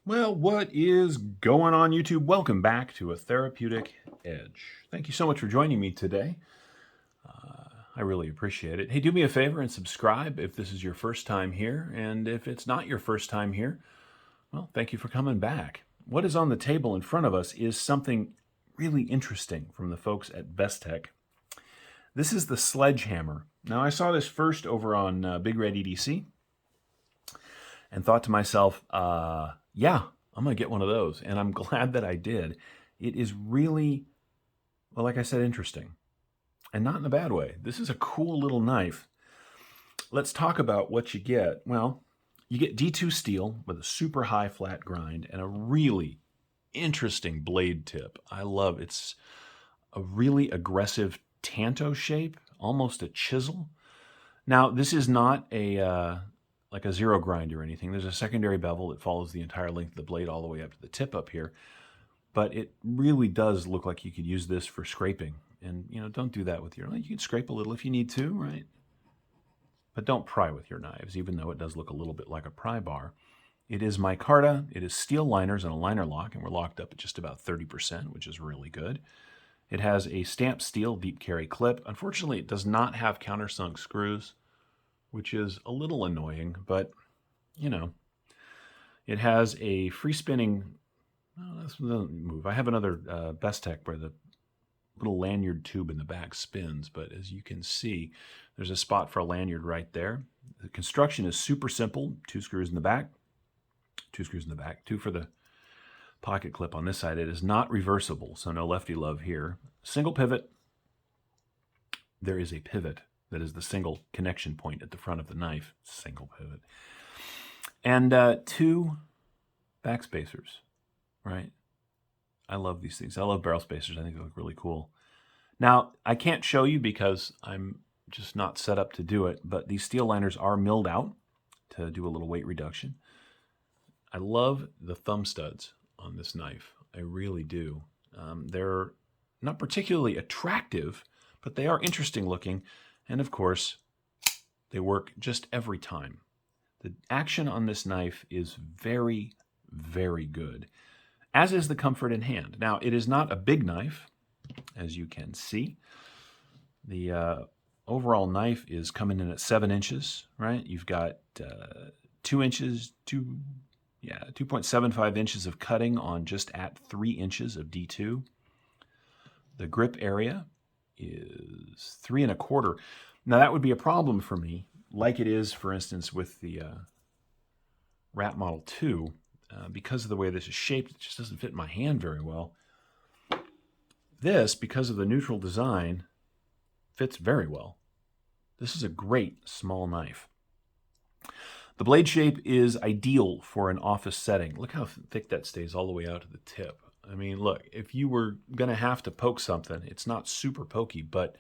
Well, what is going on, YouTube? Welcome back to A Therapeutic Edge. Thank you so much for joining me today. I really appreciate it. Hey, do me a favor and subscribe if this is your first time here. And if it's not your first time here, well, thank you for coming back. What is on the table in front of us is something really interesting from the folks at Bestech. This is the Sledgehammer. Now, I saw this first over on Big Red EDC and thought to myself, yeah, I'm going to get one of those. And I'm glad that I did. It is really, well, like I said, interesting. And not in a bad way. This is a cool little knife. Let's talk about what you get. Well, you get D2 steel with a super high flat grind and a really interesting blade tip. I love it. It's a really aggressive tanto shape, almost a chisel. Now, this is not a like a zero grind or anything. There's a secondary bevel that follows the entire length of the blade all the way up to the tip up here. But it really does look like you could use this for scraping. And, don't do that with your knife. You can scrape a little if you need to, right? But don't pry with your knives, even though it does look a little bit like a pry bar. It is micarta. It is steel liners and a liner lock, and we're locked up at just about 30%, which is really good. It has a stamped steel deep carry clip. Unfortunately, it does not have countersunk screws, which is a little annoying, but, it has a free spinning, this doesn't move. I have another Bestech where the little lanyard tube in the back spins, but as you can see, there's a spot for a lanyard right there. The construction is super simple. 2 screws in the back, 2 screws in the back, 2 for the pocket clip on this side. It is not reversible, so no lefty love here. Single pivot. There is a pivot that is the single connection point at the front of the knife. Single pivot. And 2 back spacers, right? I love these things. I love barrel spacers. I think they look really cool. Now, I can't show you because I'm just not set up to do it, but these steel liners are milled out to do a little weight reduction. I love the thumb studs on this knife. I really do. They're not particularly attractive, but they are interesting looking. And of course, they work just every time. The action on this knife is very, very good, as is the comfort in hand. Now, it is not a big knife, as you can see. The overall knife is coming in at 7 inches, right? You've got 2 inches, 2.75 inches of cutting on just at 3 inches of D2. The grip area is 3 1/4. Now that would be a problem for me, like it is, for instance, with the Rat Model 2. Because of the way this is shaped, it just doesn't fit in my hand very well. This, because of the neutral design, fits very well. This is a great small knife. The blade shape is ideal for an office setting. Look how thick that stays all the way out to the tip. I mean, look, if you were going to have to poke something, it's not super pokey, but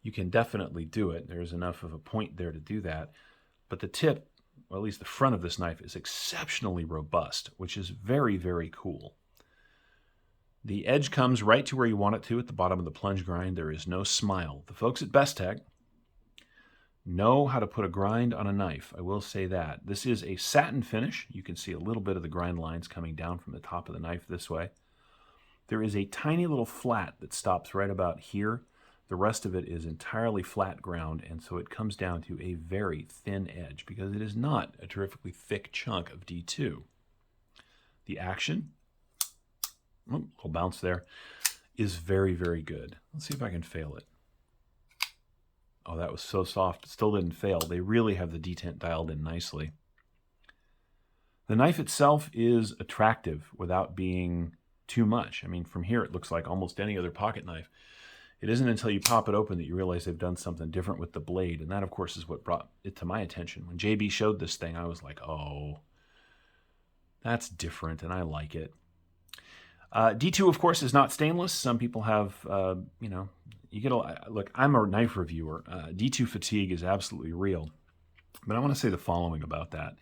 you can definitely do it. There's enough of a point there to do that. But the tip, or at least the front of this knife, is exceptionally robust, which is very, very cool. The edge comes right to where you want it to at the bottom of the plunge grind. There is no smile. The folks at Bestech know how to put a grind on a knife. I will say that. This is a satin finish. You can see a little bit of the grind lines coming down from the top of the knife this way. There is a tiny little flat that stops right about here. The rest of it is entirely flat ground, and so it comes down to a very thin edge because it is not a terrifically thick chunk of D2. The action, little bounce there, is very, very good. Let's see if I can fail it. Oh, that was so soft. It still didn't fail. They really have the detent dialed in nicely. The knife itself is attractive without being too much. I mean, from here it looks like almost any other pocket knife. It isn't until you pop it open that you realize they've done something different with the blade, and that, of course, is what brought it to my attention. When JB showed this thing, I was like, oh, that's different, and I like it. D2, of course, is not stainless. Some people have, you get look, I'm a knife reviewer. D2 fatigue is absolutely real. But I want to say the following about that.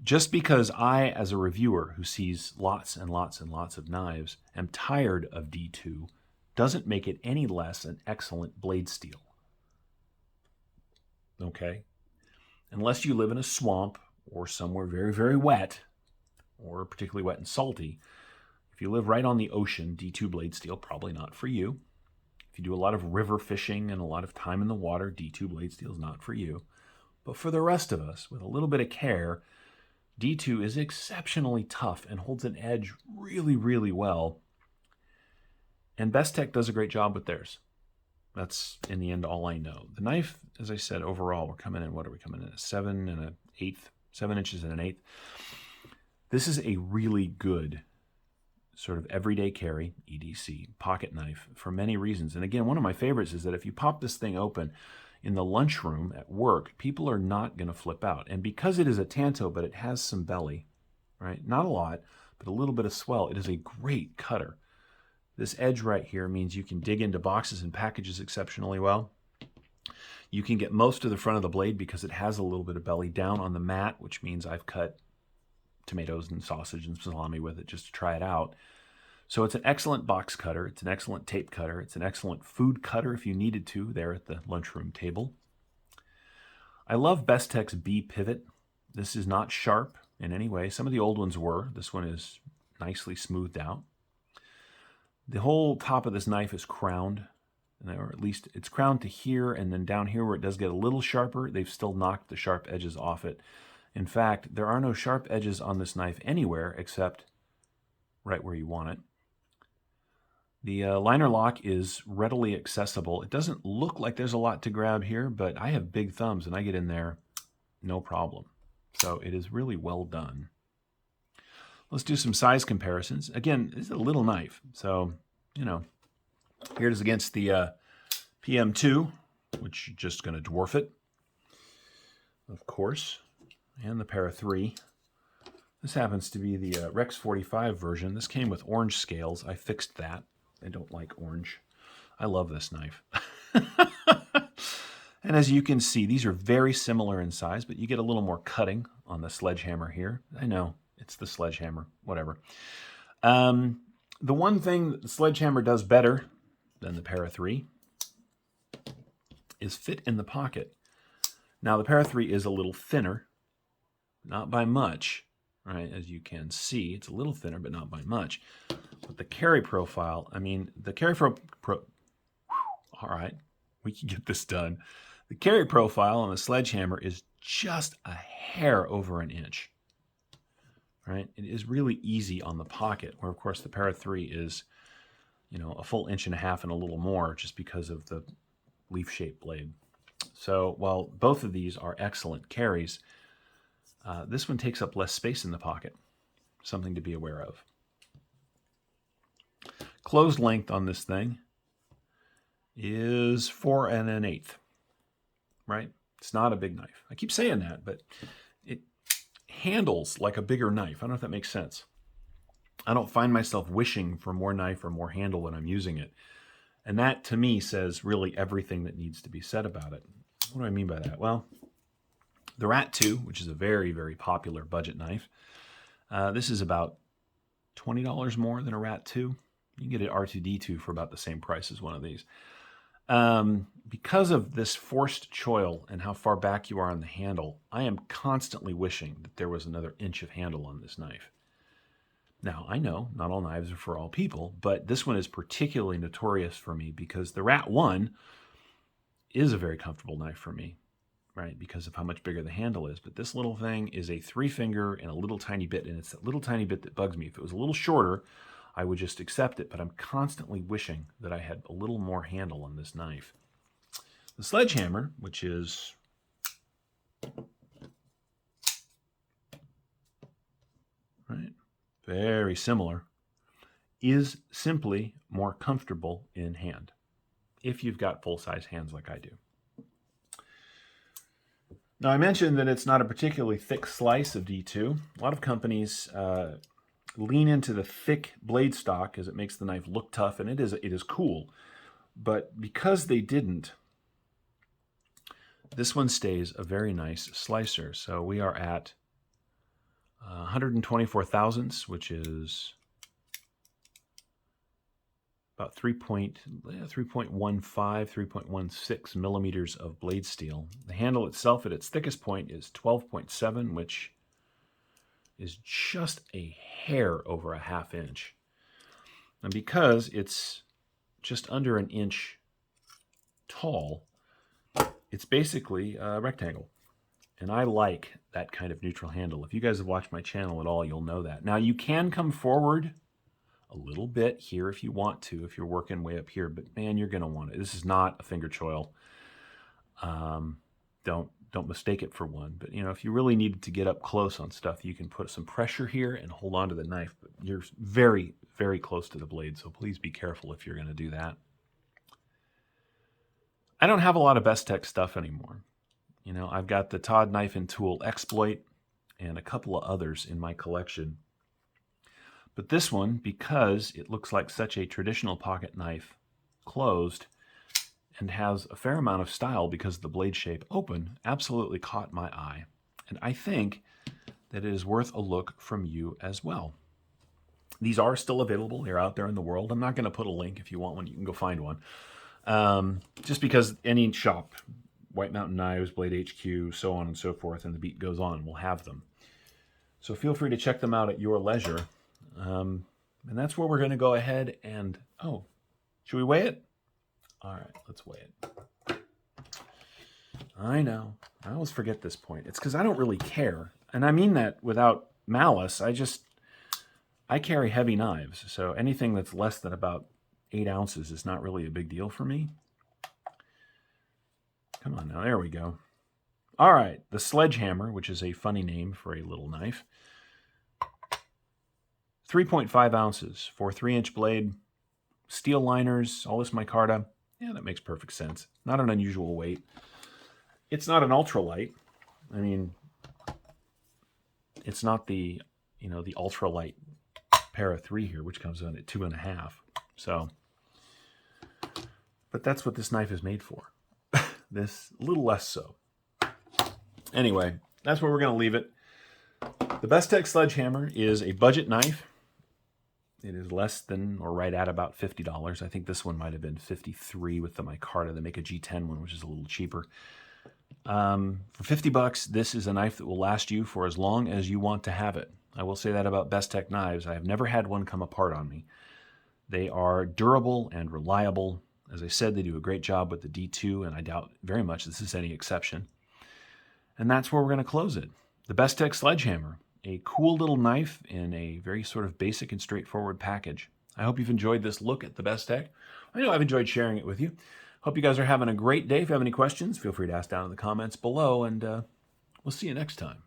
Just because I, as a reviewer who sees lots and lots and lots of knives, am tired of D2, doesn't make it any less an excellent blade steel. Okay? Unless you live in a swamp or somewhere very, very wet, or particularly wet and salty. If you live right on the ocean, D2 blade steel, probably not for you. If you do a lot of river fishing and a lot of time in the water, D2 blade steel is not for you. But for the rest of us, with a little bit of care, D2 is exceptionally tough and holds an edge really, really well. And Bestech does a great job with theirs. That's, in the end, all I know. The knife, as I said, overall, we're coming in, what are we coming in at? 7 1/8, 7 inches and 1/8. This is a really good sort of everyday carry, EDC, pocket knife for many reasons. And again, one of my favorites is that if you pop this thing open in the lunchroom at work, people are not going to flip out. And because it is a tanto, but it has some belly, right? Not a lot, but a little bit of swell. It is a great cutter. This edge right here means you can dig into boxes and packages exceptionally well. You can get most of the front of the blade because it has a little bit of belly down on the mat, which means I've cut tomatoes and sausage and salami with it just to try it out. So it's an excellent box cutter. It's an excellent tape cutter. It's an excellent food cutter if you needed to there at the lunchroom table. I love Bestech's B pivot. This is not sharp in any way. Some of the old ones were. This one is nicely smoothed out. The whole top of this knife is crowned, or at least it's crowned to here, and then down here where it does get a little sharper, they've still knocked the sharp edges off it. In fact, there are no sharp edges on this knife anywhere except right where you want it. The liner lock is readily accessible. It doesn't look like there's a lot to grab here, but I have big thumbs and I get in there no problem. So it is really well done. Let's do some size comparisons. Again, this is a little knife. So, you know, here it is against the PM2, which is just going to dwarf it, of course. And the Para 3. This happens to be the Rex 45 version. This came with orange scales. I fixed that. I don't like orange. I love this knife. And as you can see, these are very similar in size, but you get a little more cutting on the Sledgehammer here. I know, it's the Sledgehammer, whatever. The one thing that the Sledgehammer does better than the Para 3 is fit in the pocket. Now, the Para 3 is a little thinner. Not by much, right? As you can see, it's a little thinner, but not by much. But the carry profile, I mean, the carry all right, we can get this done. The carry profile on the Sledgehammer is just a hair over an inch, right? It is really easy on the pocket, where, of course, the Para 3 is, you know, a full 1.5 inches and a little more just because of the leaf-shaped blade. So while both of these are excellent carries, this one takes up less space in the pocket, something to be aware of. Closed length on this thing is 4 1/8, right? It's not a big knife. I keep saying that, but it handles like a bigger knife. I don't know if that makes sense. I don't find myself wishing for more knife or more handle when I'm using it. And that, to me, says really everything that needs to be said about it. What do I mean by that? Well, the Rat 2, which is a very, very popular budget knife, this is about $20 more than a Rat 2. You can get an R2D2 for about the same price as one of these. Because of this forced choil and how far back you are on the handle, I am constantly wishing that there was another inch of handle on this knife. Now, I know not all knives are for all people, but this one is particularly notorious for me because the Rat 1 is a very comfortable knife for me, right, because of how much bigger the handle is. But this little thing is a 3-finger and a little tiny bit, and it's that little tiny bit that bugs me. If it was a little shorter, I would just accept it, but I'm constantly wishing that I had a little more handle on this knife. The Sledgehammer, which is right, very similar, is simply more comfortable in hand if you've got full-size hands like I do. Now, I mentioned that it's not a particularly thick slice of D2. A lot of companies lean into the thick blade stock as it makes the knife look tough, and it is cool. But because they didn't, this one stays a very nice slicer. So we are at 124 thousandths, which is about 3.15, 3.16 millimeters of blade steel. The handle itself at its thickest point is 12.7, which is just a hair over a ½ inch. And because it's just under an inch tall, it's basically a rectangle. And I like that kind of neutral handle. If you guys have watched my channel at all, you'll know that. Now, you can come forward a little bit here if you want to, if you're working way up here, but man, you're going to want it. This is not a finger choil. Don't mistake it for one. But, if you really needed to get up close on stuff, you can put some pressure here and hold on to the knife. But you're very, very close to the blade, so please be careful if you're going to do that. I don't have a lot of Bestech stuff anymore. I've got the Todd Knife and Tool Exploit and a couple of others in my collection. But this one, because it looks like such a traditional pocket knife, closed, and has a fair amount of style because of the blade shape open, absolutely caught my eye. And I think that it is worth a look from you as well. These are still available. They're out there in the world. I'm not going to put a link. If you want one, you can go find one. Just because any shop, White Mountain Knives, Blade HQ, so on and so forth, and the beat goes on, will have them. So feel free to check them out at your leisure. And that's where we're going to go ahead and, should we weigh it? All right, let's weigh it. I know. I always forget this point. It's because I don't really care. And I mean that without malice. I carry heavy knives, so anything that's less than about 8 ounces is not really a big deal for me. Come on now, there we go. All right, the Sledgehammer, which is a funny name for a little knife. 3.5 ounces for a 3-inch blade. Steel liners, all this micarta. Yeah, that makes perfect sense. Not an unusual weight. It's not an ultralight. I mean, it's not the, the ultralight Para 3 here, which comes in at 2.5. So, but that's what this knife is made for. This, a little less so. Anyway, that's where we're going to leave it. The Bestech Sledgehammer is a budget knife. It is less than or right at about $50. I think this one might have been $53 with the micarta. They make a G10 one, which is a little cheaper. For $50, this is a knife that will last you for as long as you want to have it. I will say that about Bestech knives. I have never had one come apart on me. They are durable and reliable. As I said, they do a great job with the D2, and I doubt very much this is any exception. And that's where we're going to close it. The Bestech Sledgehammer. A cool little knife in a very sort of basic and straightforward package. I hope you've enjoyed this look at the Bestech. I know I've enjoyed sharing it with you. Hope you guys are having a great day. If you have any questions, feel free to ask down in the comments below, and we'll see you next time.